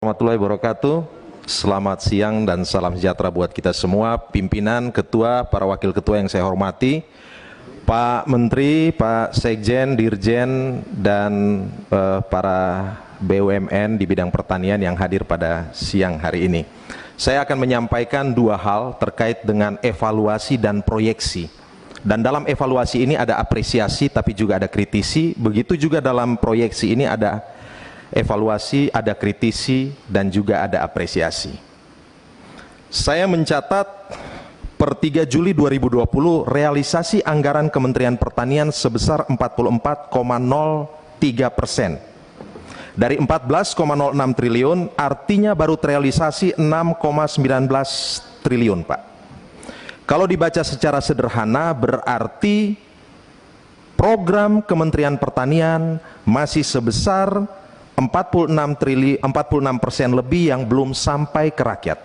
Warahmatullahi wabarakatuh. Selamat siang dan salam sejahtera buat kita semua, pimpinan, ketua, para wakil ketua yang saya hormati, Pak Menteri, Pak Sekjen, Dirjen, dan para BUMN di bidang pertanian yang hadir pada siang hari ini. Saya akan menyampaikan dua hal terkait dengan evaluasi dan proyeksi. Dan dalam evaluasi ini ada apresiasi tapi juga ada kritisi, begitu juga dalam proyeksi ini ada evaluasi, ada kritisi, dan juga ada apresiasi. Saya mencatat per 3 Juli 2020 realisasi anggaran Kementerian Pertanian sebesar 44,03%. Dari 14,06 triliun, artinya baru terrealisasi 6,19 triliun, Pak. Kalau dibaca secara sederhana, berarti program Kementerian Pertanian masih sebesar 46% lebih yang belum sampai ke rakyat.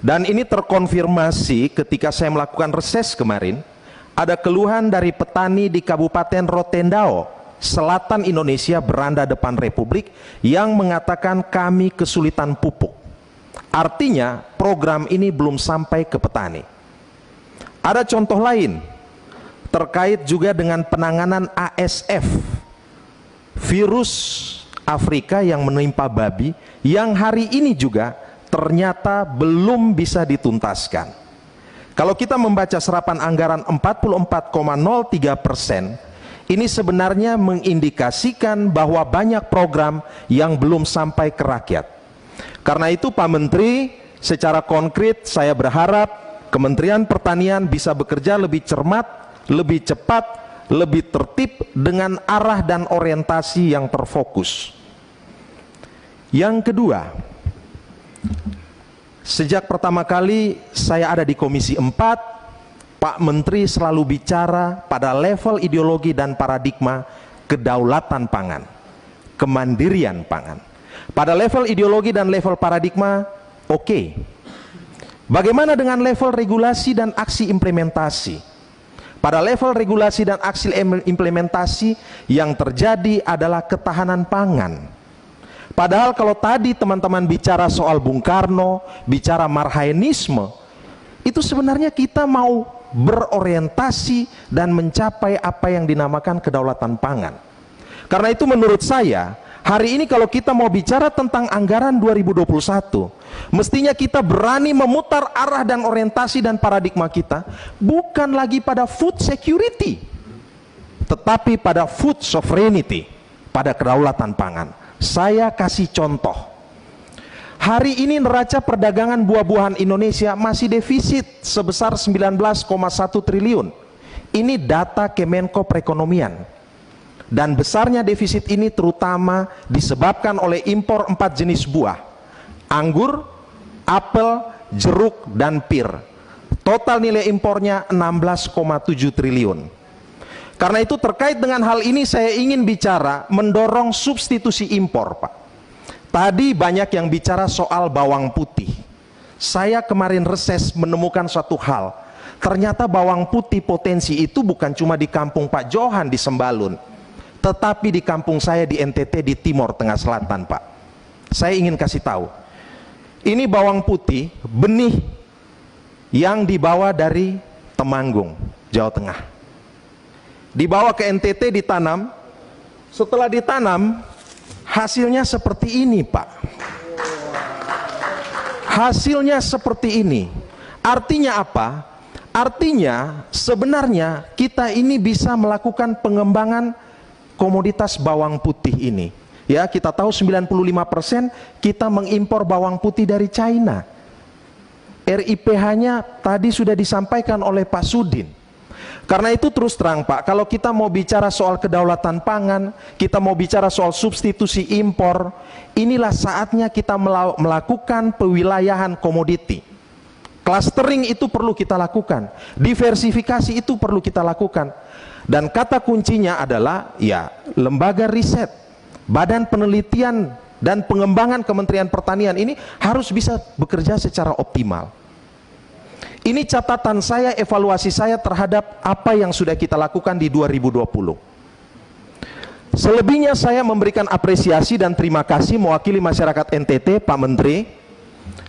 Dan ini terkonfirmasi ketika saya melakukan reses kemarin. Ada keluhan dari petani di Kabupaten Rotendao, selatan Indonesia, beranda depan Republik, yang mengatakan kami kesulitan pupuk. Artinya program ini belum sampai ke petani. Ada contoh lain terkait juga dengan penanganan ASF, virus Afrika yang menimpa babi, yang hari ini juga ternyata belum bisa dituntaskan. Kalau kita membaca serapan anggaran 44,03%, ini sebenarnya mengindikasikan bahwa banyak program yang belum sampai ke rakyat. Karena itu Pak Menteri, secara konkret saya berharap Kementerian Pertanian bisa bekerja lebih cermat, lebih cepat, lebih tertib dengan arah dan orientasi yang terfokus. Yang kedua, sejak pertama kali saya ada di Komisi 4, Pak Menteri selalu bicara pada level ideologi dan paradigma kedaulatan pangan, kemandirian pangan. Pada level ideologi dan level paradigma, oke. Bagaimana dengan level regulasi dan aksi implementasi? Pada level regulasi dan aksi implementasi yang terjadi adalah ketahanan pangan. Padahal kalau tadi teman-teman bicara soal Bung Karno, bicara marhaenisme, itu sebenarnya kita mau berorientasi dan mencapai apa yang dinamakan kedaulatan pangan. Karena itu menurut saya, hari ini kalau kita mau bicara tentang anggaran 2021, mestinya kita berani memutar arah dan orientasi dan paradigma kita, bukan lagi pada food security, tetapi pada food sovereignty, pada kedaulatan pangan. Saya kasih contoh. Hari ini neraca perdagangan buah-buahan Indonesia masih defisit sebesar 19,1 triliun. Ini data Kemenko Perekonomian. Dan besarnya defisit ini terutama disebabkan oleh impor 4 jenis buah: anggur, apel, jeruk, dan pir. Total nilai impornya 16,7 triliun. Karena itu terkait dengan hal ini saya ingin bicara mendorong substitusi impor, Pak. Tadi banyak yang bicara soal bawang putih. Saya kemarin reses menemukan suatu hal. Ternyata bawang putih potensi itu bukan cuma di kampung Pak Johan di Sembalun, tetapi di kampung saya di NTT di Timur Tengah Selatan, Pak. Saya ingin kasih tahu. Ini bawang putih benih yang dibawa dari Temanggung, Jawa Tengah. Dibawa ke NTT ditanam, setelah ditanam hasilnya seperti ini, Pak. Hasilnya seperti ini. Artinya apa? Artinya sebenarnya kita ini bisa melakukan pengembangan komoditas bawang putih ini. Ya, kita tahu 95% kita mengimpor bawang putih dari China. RIPH-nya tadi sudah disampaikan oleh Pak Sudin. Karena itu terus terang, Pak, kalau kita mau bicara soal kedaulatan pangan, kita mau bicara soal substitusi impor, inilah saatnya kita melakukan pewilayahan komoditi. Clustering itu perlu kita lakukan, diversifikasi itu perlu kita lakukan. Dan kata kuncinya adalah ya lembaga riset, badan penelitian dan pengembangan Kementerian Pertanian ini harus bisa bekerja secara optimal. Ini catatan saya, evaluasi saya terhadap apa yang sudah kita lakukan di 2020. Selebihnya saya memberikan apresiasi dan terima kasih mewakili masyarakat NTT, Pak Menteri.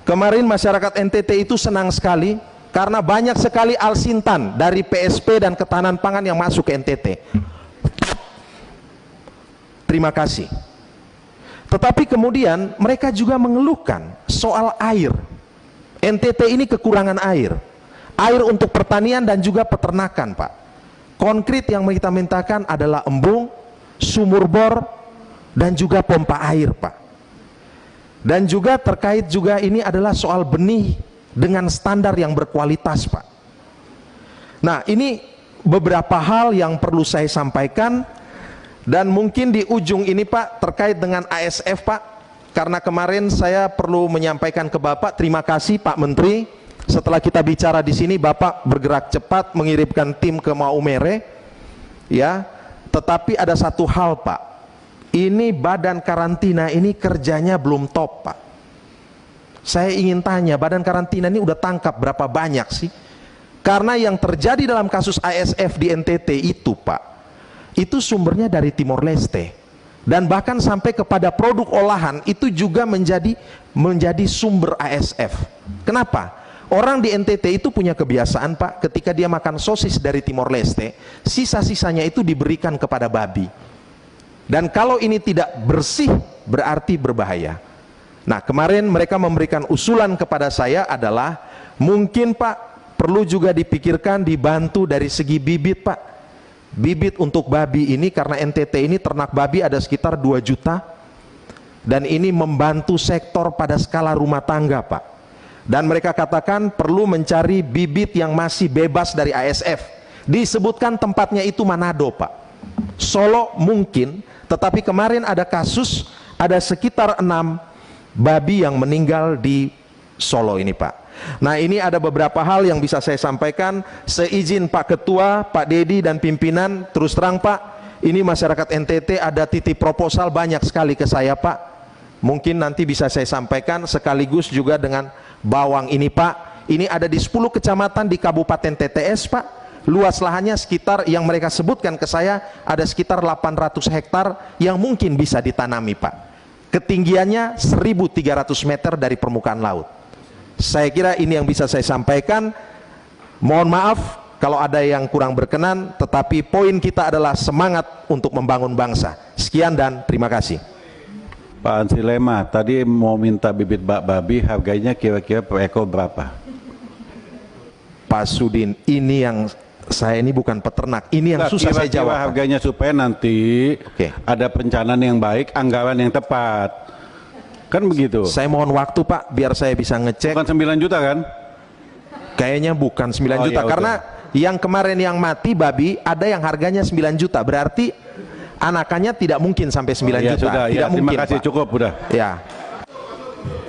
Kemarin masyarakat NTT itu senang sekali karena banyak sekali alsintan dari PSP dan ketahanan pangan yang masuk ke NTT. Terima kasih. Tetapi kemudian mereka juga mengeluhkan soal air. NTT ini kekurangan air. Air untuk pertanian dan juga peternakan, Pak. Konkret yang kita mintakan adalah embung, sumur bor, dan juga pompa air, Pak. Dan juga terkait juga ini adalah soal benih dengan standar yang berkualitas, Pak. Nah, ini beberapa hal yang perlu saya sampaikan. Dan mungkin di ujung ini, Pak, terkait dengan ASF, Pak, karena kemarin saya perlu menyampaikan ke Bapak, terima kasih Pak Menteri. Setelah kita bicara di sini, Bapak bergerak cepat mengirimkan tim ke Maumere, ya. Tetapi ada satu hal, Pak, ini badan karantina ini kerjanya belum top, Pak. Saya ingin tanya, badan karantina ini udah tangkap berapa banyak sih? Karena yang terjadi dalam kasus ASF di NTT itu, Pak, itu sumbernya dari Timor Leste, dan bahkan sampai kepada produk olahan itu juga menjadi sumber ASF. Kenapa? Orang di NTT itu punya kebiasaan, Pak, ketika dia makan sosis dari Timor Leste, sisa-sisanya itu diberikan kepada babi. Dan kalau ini tidak bersih, berarti berbahaya. Nah, kemarin mereka memberikan usulan kepada saya adalah, mungkin Pak, perlu juga dipikirkan dibantu dari segi bibit, Pak. Bibit untuk babi ini, karena NTT ini ternak babi ada sekitar 2 juta, dan ini membantu sektor pada skala rumah tangga, Pak. Dan mereka katakan perlu mencari bibit yang masih bebas dari ASF. Disebutkan tempatnya itu Manado, Pak. Solo mungkin, tetapi kemarin ada kasus, ada sekitar 6 babi yang meninggal di Solo ini, Pak. Nah, ini ada beberapa hal yang bisa saya sampaikan. Seizin Pak Ketua, Pak Dedi dan pimpinan, terus terang Pak, ini masyarakat NTT ada titip proposal banyak sekali ke saya, Pak. Mungkin nanti bisa saya sampaikan sekaligus juga dengan bawang ini, Pak. Ini ada di 10 kecamatan di Kabupaten TTS, Pak. Luas lahannya sekitar, yang mereka sebutkan ke saya, ada sekitar 800 hektar yang mungkin bisa ditanami, Pak. Ketinggiannya 1.300 meter dari permukaan laut. Saya kira ini yang bisa saya sampaikan. Mohon maaf kalau ada yang kurang berkenan, tetapi poin kita adalah semangat untuk membangun bangsa. Sekian dan terima kasih. Pak Ansilema, tadi mau minta bibit babi, harganya kira-kira per ekor berapa? Pak Sudin, ini yang saya ini bukan peternak, ini yang susah saya jawab. Harganya supaya nanti ada perencanaan yang baik, anggaran yang tepat. Kan begitu. Saya mohon waktu, Pak, biar saya bisa ngecek. Bukan 9 juta kan? Kayaknya bukan 9 juta, ya, karena yang kemarin yang mati babi ada yang harganya 9 juta, berarti anakannya tidak mungkin sampai 9 juta. Sudah, tidak ya, mungkin, terima kasih, Pak. cukup udah. Ya.